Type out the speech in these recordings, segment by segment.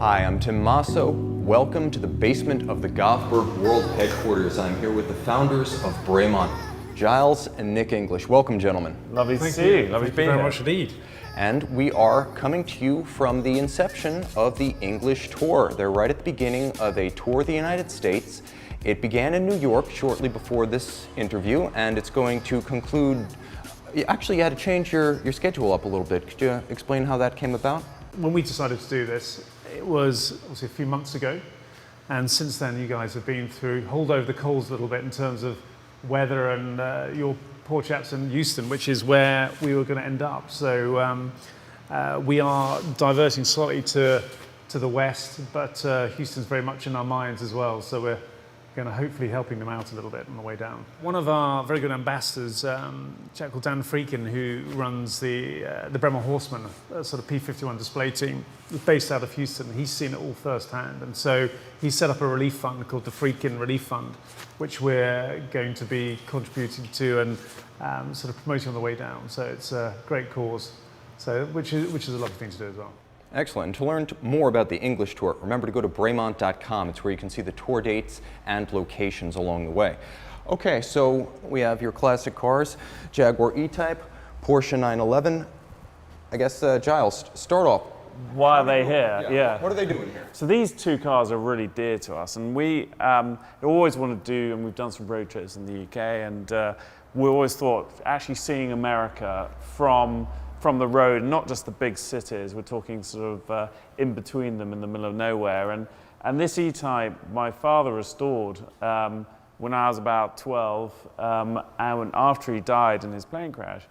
Hi, I'm Tim Masso. Welcome to the basement of the Gothberg World Headquarters. I'm here with the founders of Bremont, Giles and Nick English. Welcome, gentlemen. Lovely to see you. Lovely to be here. Thank you very much indeed. And we are coming to you from the inception of the English tour. They're right at the beginning of a tour of the United States. It began in New York shortly before this interview, and it's going to conclude. Actually, you had to change your schedule up a little bit. Could you explain how that came about? When we decided to do this, it was obviously a few months ago, and since then you guys have been through, hold over the coals a little bit in terms of weather and your poor chaps in Houston, which is where we were going to end up. So we are diverting slightly to the west, but Houston's very much in our minds as well, so we're going to hopefully helping them out a little bit on the way down. One of our very good ambassadors, a chap called Dan Freakin, who runs the Bremont Horsemen, a sort of P-51 display team, is based out of Houston. He's seen it all firsthand, and so he set up a relief fund called the Freakin Relief Fund, which we're going to be contributing to and sort of promoting on the way down. So it's a great cause, so which is a lovely thing to do as well. Excellent. And to learn more about the English tour, remember to go to Bremont.com. It's where you can see the tour dates and locations along the way. Okay, so we have your classic cars, Jaguar E-Type, Porsche 911. I guess, Giles, start off. Why are they here? Yeah. What are they doing here? So these two cars are really dear to us, and we always want to do, and we've done some road trips in the UK, and we always thought actually seeing America from the road, not just the big cities, we're talking sort of in between them in the middle of nowhere. And this E-Type, my father restored when I was about 12, and after he died in his plane crash.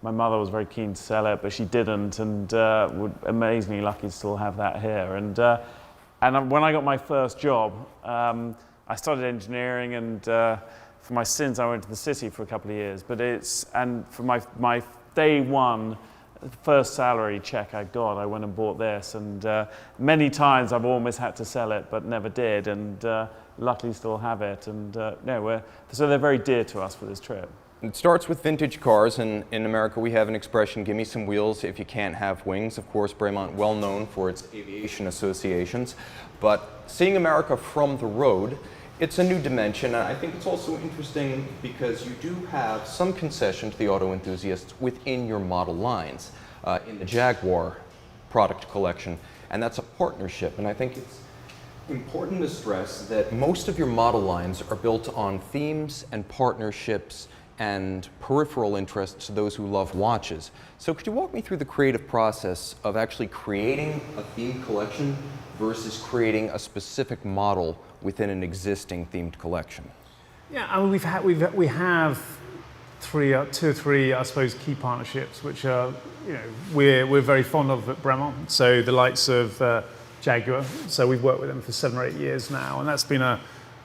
My mother was very keen to sell it, but she didn't, and we're amazingly lucky to still have that here. And when I got my first job, I started engineering, and for my sins, I went to the city for a couple of years. And for my day one, the first salary check I got, I went and bought this, and many times I've almost had to sell it, but never did, and luckily still have it. And so they're very dear to us for this trip. It starts with vintage cars, and in America we have an expression, give me some wheels if you can't have wings. Of course, Bremont, well known for its aviation associations, but seeing America from the road, it's a new dimension, and I think it's also interesting because you do have some concession to the auto enthusiasts within your model lines in the Jaguar product collection, and that's a partnership. And I think it's important to stress that most of your model lines are built on themes and partnerships and peripheral interests to those who love watches. So could you walk me through the creative process of actually creating a themed collection versus creating a specific model within an existing themed collection? Yeah, I mean, we have two or three, I suppose, key partnerships, which are, we're very fond of at Bremont. So the likes of Jaguar. So we've worked with them for 7 or 8 years now, and that's been a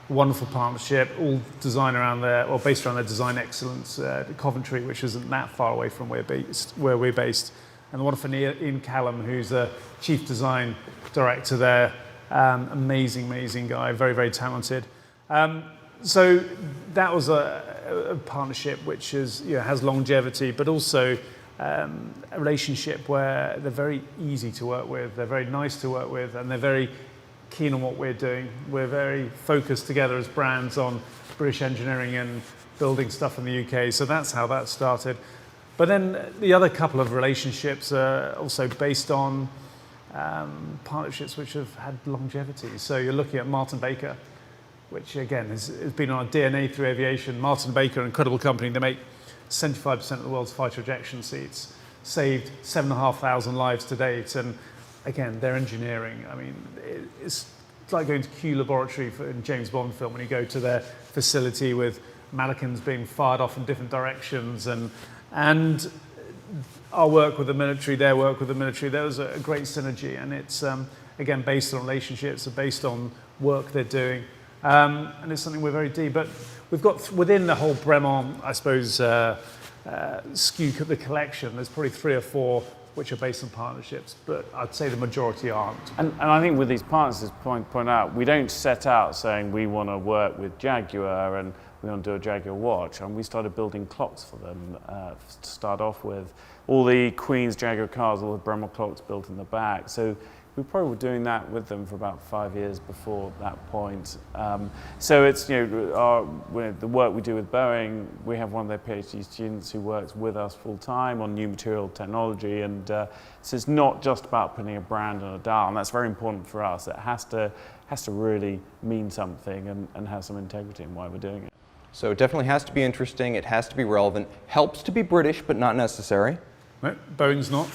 wonderful partnership, all designed around based around their design excellence. Coventry, which isn't that far away from where we're based, and the wonderful Ian Callum, who's the chief design director there. Amazing guy, very, very talented. So that was a partnership which has longevity, but also a relationship where they're very easy to work with, they're very nice to work with, and they're very keen on what we're doing. We're very focused together as brands on British engineering and building stuff in the UK, so that's how that started. But then the other couple of relationships are also based on partnerships which have had longevity. So you're looking at Martin Baker, which again has been on our DNA through aviation. Martin Baker, an incredible company, they make 75% of the world's fighter ejection seats, saved 7,500 lives to date, and again, their engineering, I mean, it's like going to Q Laboratory in James Bond film when you go to their facility with mannequins being fired off in different directions, and our work with the military, their work with the military, there was a great synergy, and it's, again, based on relationships, based on work they're doing, and it's something we're very deep. But we've got, within the whole Bremont, I suppose, SKU, the collection, there's probably 3 or 4 which are based on partnerships, but I'd say the majority aren't. And I think with these partners, as point out, we don't set out saying we want to work with Jaguar and we want to do a Jaguar watch, and we started building clocks for them to start off with. All the Queen's Jaguar cars, all the Bremont clocks built in the back. So we probably were doing that with them for about 5 years before that point. So it's, the work we do with Boeing, we have one of their PhD students who works with us full time on new material technology, and so it's not just about putting a brand on a dial, and that's very important for us. It has to really mean something and have some integrity in why we're doing it. So it definitely has to be interesting, it has to be relevant, helps to be British, but not necessary. Right? Boeing's not.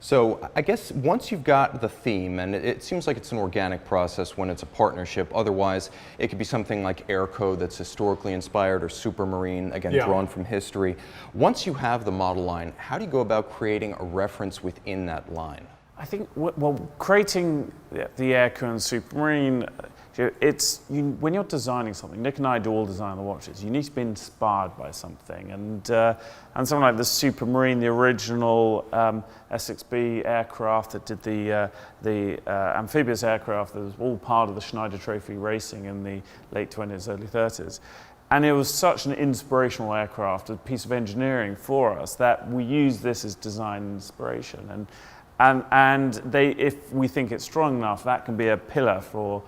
So I guess once you've got the theme, and it seems like it's an organic process when it's a partnership, otherwise it could be something like Airco that's historically inspired, or Supermarine, again, drawn from history. Once you have the model line, how do you go about creating a reference within that line? I think, creating the Airco and Supermarine, when you're designing something, Nick and I do all design the watches, you need to be inspired by something. And something like the Supermarine, the original S6B aircraft that did the amphibious aircraft that was all part of the Schneider Trophy racing in the late 20s, early 30s. And it was such an inspirational aircraft, a piece of engineering for us, that we use this as design inspiration. And if we think it's strong enough, that can be a pillar for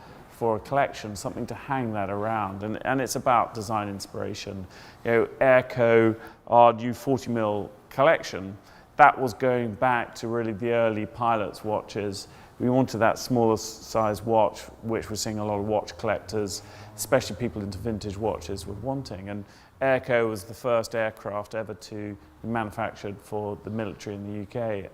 a collection, something to hang that around. And it's about design inspiration. Airco, our new 40mm collection, that was going back to really the early pilot's watches. We wanted that smaller size watch, which we're seeing a lot of watch collectors, especially people into vintage watches, were wanting. And Airco was the first aircraft ever to be manufactured for the military in the UK,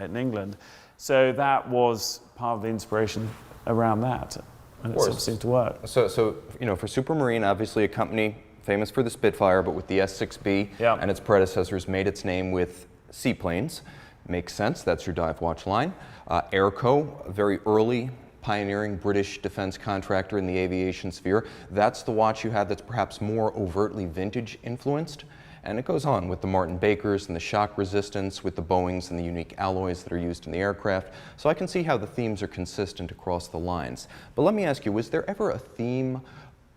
in England. So that was part of the inspiration around that, and it sort of seemed to work. So for Supermarine, obviously a company famous for the Spitfire, but with the S6B and its predecessors made its name with seaplanes. Makes sense, that's your dive watch line. Airco, a very early pioneering British defense contractor in the aviation sphere. That's the watch you had that's perhaps more overtly vintage influenced. And it goes on with the Martin Bakers and the shock resistance, with the Boeings and the unique alloys that are used in the aircraft. So I can see how the themes are consistent across the lines. But let me ask you, was there ever a theme,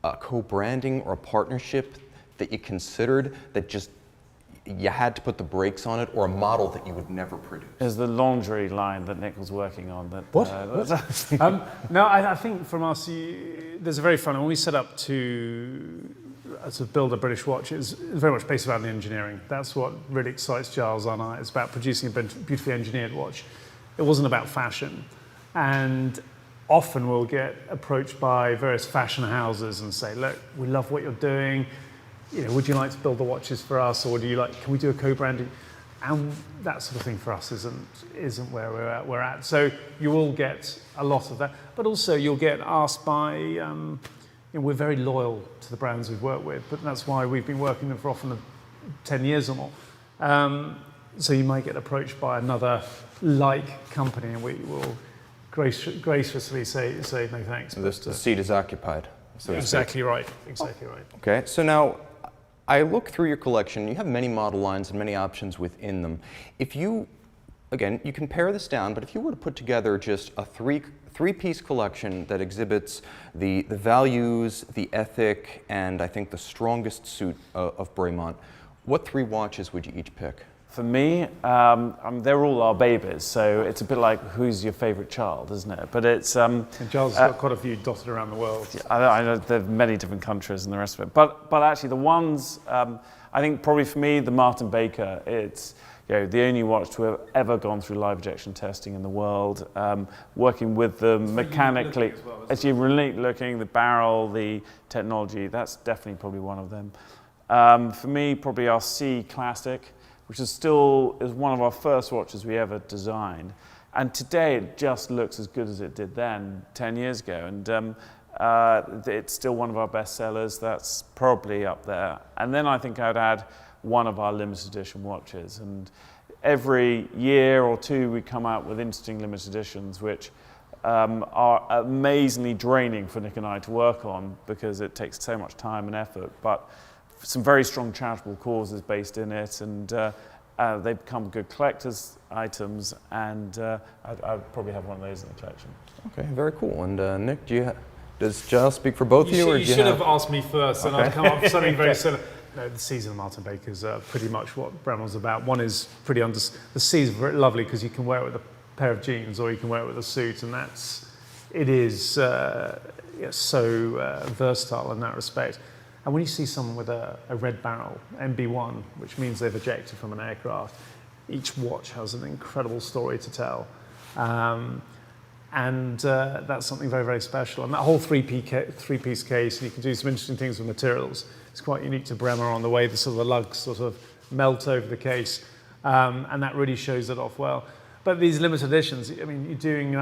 a co-branding or a partnership that you considered that just you had to put the brakes on it, or a model that you would never produce? Is the laundry line that Nick was working on. No, I think from us, there's a very fun, when we set up to build a British watch, it's very much based around the engineering. That's what really excites Giles and I. It's about producing a beautifully engineered watch. It wasn't about fashion. And often we'll get approached by various fashion houses and say, look, we love what you're doing. Would you like to build the watches for us, or can we do a co-branding? And that sort of thing for us isn't where we're at. So you will get a lot of that, but also you'll get asked by, we're very loyal to the brands we've worked with, but that's why we've been working them for often 10 years or more. So you might get approached by another company, and we will graciously say no thanks. The seat is occupied. So exactly right. Exactly right. Okay, so now I look through your collection. You have many model lines and many options within them. If you, again, you can pare this down, but if you were to put together just a three-piece collection that exhibits the values, the ethic, and I think the strongest suit of Bremont, what three watches would you each pick? For me, they're all our babies, so it's a bit like who's your favourite child, isn't it? But it's... and Giles has got quite a few dotted around the world. I know there are many different countries and the rest of it. But actually the ones, I think probably for me, the Martin Baker, it's the only watch to have ever gone through live ejection testing in the world, working with them mechanically. It's really looking, the barrel, the technology, that's definitely probably one of them. For me, probably our C Classic, which is one of our first watches we ever designed. And today it just looks as good as it did then, 10 years ago. And it's still one of our best sellers. That's probably up there. And then I think I'd add one of our limited edition watches. And every year or two we come out with interesting limited editions, which are amazingly draining for Nick and I to work on because it takes so much time and effort. But some very strong charitable causes based in it, and they become good collector's items, and I'd probably have one of those in the collection. Okay, very cool. And Nick, does Giles speak for both of you? You should have asked me first, and I'd come up with something very similar. No, the C's and the Martin Bakers are pretty much what Bremont's about. One is pretty the C's are very lovely because you can wear it with pair of jeans, or you can wear it with a suit, and it is so versatile in that respect. And when you see someone with a red barrel, MB1, which means they've ejected from an aircraft, each watch has an incredible story to tell. And that's something very, very special. And that whole three-piece case, and you can do some interesting things with materials. It's quite unique to Bremont on the way the sort of the lugs sort of melt over the case, and that really shows it off well. But these limited editions, I mean, you're doing,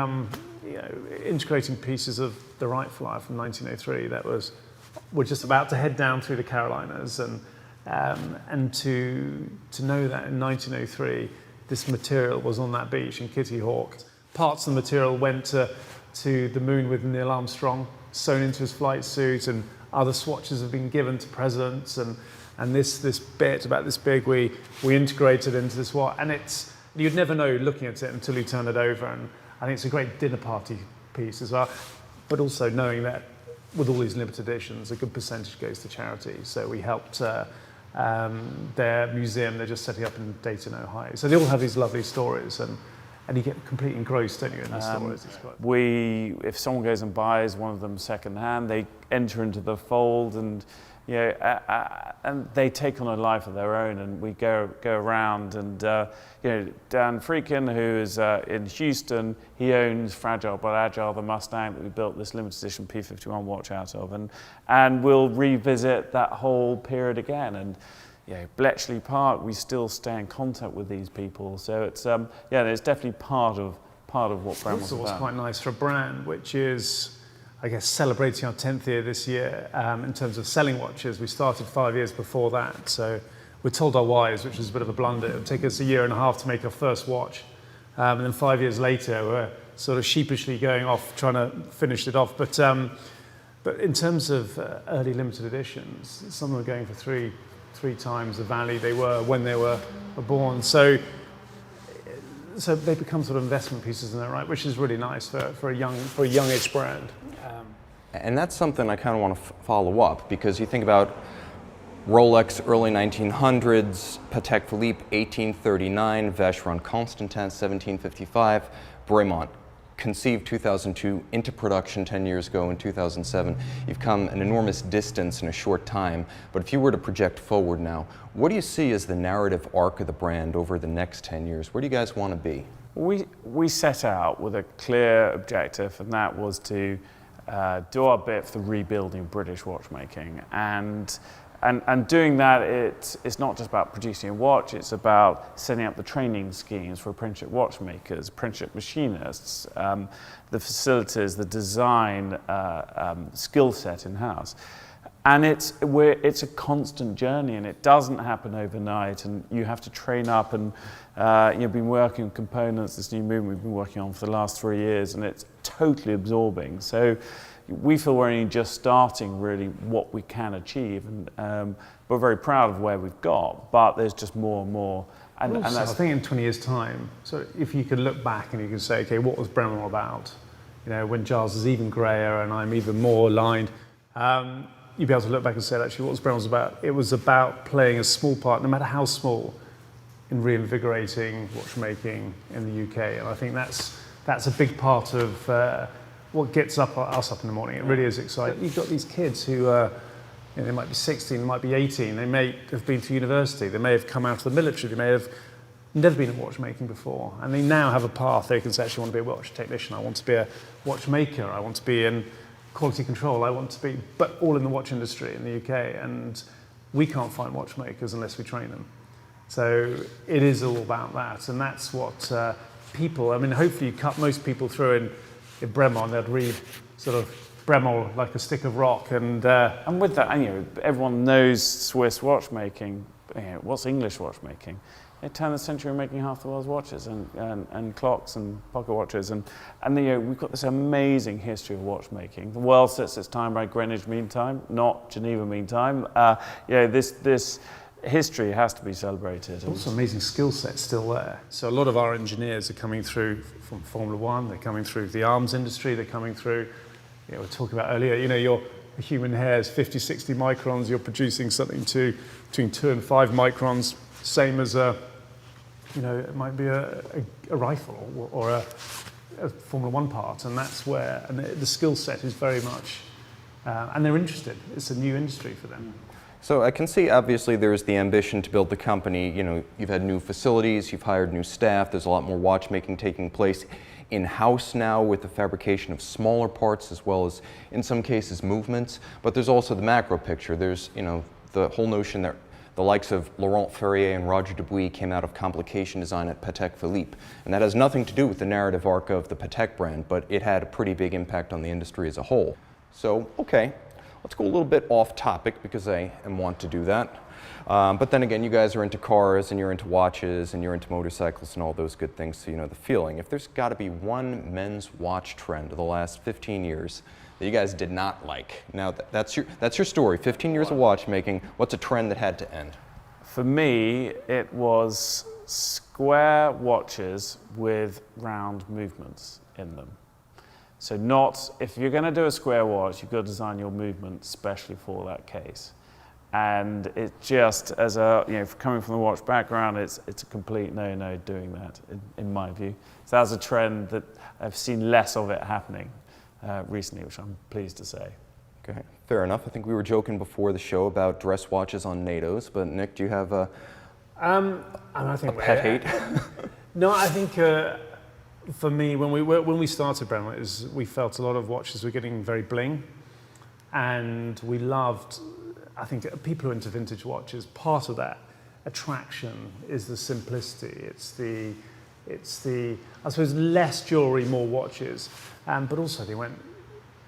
integrating pieces of the Wright Flyer from 1903 that we're just about to head down through the Carolinas, and to know that in 1903 this material was on that beach in Kitty Hawk. Parts of the material went to the moon with Neil Armstrong, sewn into his flight suit, and other swatches have been given to presidents, and this bit about this big we integrated into this watch, and you'd never know looking at it until you turn it over, and I think it's a great dinner party piece as well, but also knowing that with all these limited editions, a good percentage goes to charity. So we helped their museum, they're just setting up in Dayton, Ohio. So they all have these lovely stories, and you get completely engrossed, don't you, in the stories. If someone goes and buys one of them secondhand, they enter into the fold, and and they take on a life of their own. And we go around, and Dan Freakin, who is in Houston, he owns Fragile but Agile, the Mustang that we built this limited edition P51 watch out of, and we'll revisit that whole period again. And Bletchley Park, we still stay in contact with these people. So it's it's definitely part of what Bremont's Also, about. what's quite nice for a brand, which is, I guess, celebrating our 10th year this year in terms of selling watches. We started 5 years before that, so we told our wives, which was a bit of a blunder, it would take us a year and a half to make our first watch, and then 5 years later we're sort of sheepishly going off trying to finish it off. But in terms of early limited editions, some of them are going for three times the value they were when they were born. So they become sort of investment pieces in that, right? Which is really nice for a youngish brand. And that's something I kind of want to follow up, because you think about Rolex early 1900s, Patek Philippe 1839, Vacheron Constantin 1755, Bremont conceived 2002 into production 10 years ago in 2007. You've come an enormous distance in a short time, but if you were to project forward now, what do you see as the narrative arc of the brand over the next 10 years? Where do you guys want to be? We set out with a clear objective, and that was to do our bit for the rebuilding British watchmaking. And doing that, it's not just about producing a watch, it's about setting up the training schemes for apprenticeship watchmakers, apprenticeship machinists, the facilities, the design skill set in-house. And it's a constant journey, and it doesn't happen overnight, and you have to train up, and you've been working on components, this new movement we've been working on for the last 3 years, and it's totally absorbing. So we feel we're only just starting really what we can achieve, and we're very proud of where we've got, but there's just more and more. And also, that's, I think in 20 years' time, so if you could look back and you can say, okay, what was Bremont about? When Giles is even greyer and I'm even more aligned, you'd be able to look back and say, actually, what was Bremont about? It was about playing a small part, no matter how small, in reinvigorating watchmaking in the UK. And I think that's a big part of what gets us up in the morning. It really is exciting. You've got these kids who they might be 16, they might be 18, they may have been to university, they may have come out of the military, they may have never been in watchmaking before, and they now have a path. They can say, actually, I want to be a watch technician, I want to be a watchmaker, I want to be in quality control, I want to be, but all in the watch industry in the UK, and we can't find watchmakers unless we train them. So it is all about that, and that's what people, hopefully you cut most people through in Bremont, they'd read sort of Bremont like a stick of rock, and with that, everyone knows Swiss watchmaking. What's English watchmaking? They turned the century making half the world's watches and clocks and pocket watches, and we've got this amazing history of watchmaking. The world sets its time by Greenwich Mean Time, not Geneva Mean Time. This history has to be celebrated. Also, amazing skill set still there. So a lot of our engineers are coming through from Formula One. They're coming through the arms industry. They're coming through. We were talking about earlier. Your human hair is 50, 60 microns. You're producing something between 2 and 5 microns. Same as a you know, it might be a rifle or a Formula One part, and that's where the skill set is very much, and they're interested. It's a new industry for them. So I can see, obviously, there's the ambition to build the company. You know, you've had new facilities, you've hired new staff, there's a lot more watchmaking taking place in-house now with the fabrication of smaller parts as well as, in some cases, movements. But there's also the macro picture. There's, you know, the whole notion that the likes of Laurent Ferrier and Roger Dubuis came out of complication design at Patek Philippe. And that has nothing to do with the narrative arc of the Patek brand, but it had a pretty big impact on the industry as a whole. So, okay. Let's go a little bit off topic because I want to do that. But then again, you guys are into cars and you're into watches and you're into motorcycles and all those good things, so you know the feeling. If there's got to be one men's watch trend of the last 15 years that you guys did not like, now that's your story, 15 years of watchmaking, what's a trend that had to end? For me, it was square watches with round movements in them. So if you're going to do a square watch, you've got to design your movement specially for that case. And it just, as a, you know, coming from the watch background, it's a complete no-no doing that, in my view. So that's a trend that I've seen less of it happening recently, which I'm pleased to say. Okay, fair enough. I think we were joking before the show about dress watches on NATO's, but Nick, do you have a pet hate? No, I think for me, when we started Bremont, we felt a lot of watches were getting very bling, and we loved. I think people who are into vintage watches, part of that attraction is the simplicity. It's the I suppose less jewelry, more watches, but also they went.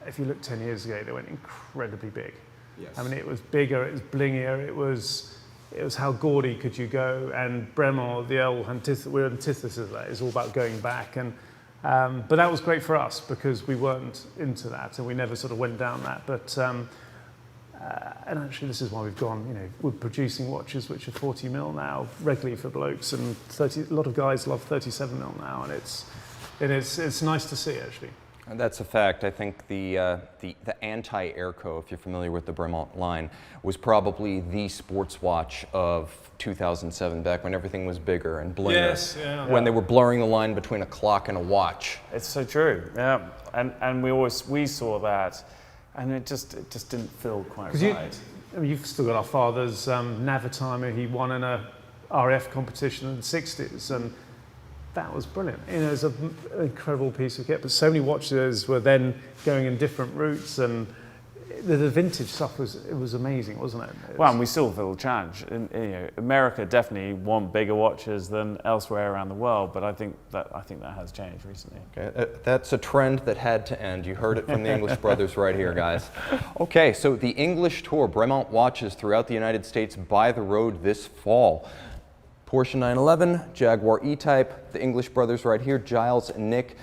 If you look 10 years ago, they went incredibly big. Yes. I mean, it was bigger, it was blingier, it was how gaudy could you go, and Bremont, we're antithesis of that. It's all about going back, and but that was great for us because we weren't into that, and we never sort of went down that. But and actually, this is why we've gone. You know, we're producing watches which are 40 mil now regularly for blokes, and 30. A lot of guys love 37 mil now, and it's nice to see actually. And that's a fact. I think the anti-Airco, if you're familiar with the Bremont line, was probably the sports watch of 2007, back when everything was bigger and blinger. Yes, yeah. When they were blurring the line between a clock and a watch. It's so true. Yeah, and we saw that, and it just didn't feel quite right. You've still got our father's Navitimer. He won in a RF competition in the 60s, and that was brilliant. You know, it was an incredible piece of kit, but so many watches were then going in different routes, and the vintage stuff was amazing, wasn't it? Well, and we still feel a challenge. You know, America definitely want bigger watches than elsewhere around the world, but I think that has changed recently. Okay, that's a trend that had to end. You heard it from the English brothers right here, guys. Okay, so the English tour, Bremont watches throughout the United States by the road this fall. Porsche 911, Jaguar E-Type, the English brothers right here, Giles and Nick.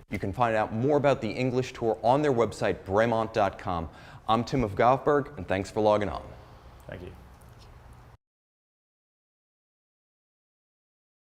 You can find out more about the English tour on their website, Bremont.com. I'm Tim of Goffberg, and thanks for logging on. Thank you.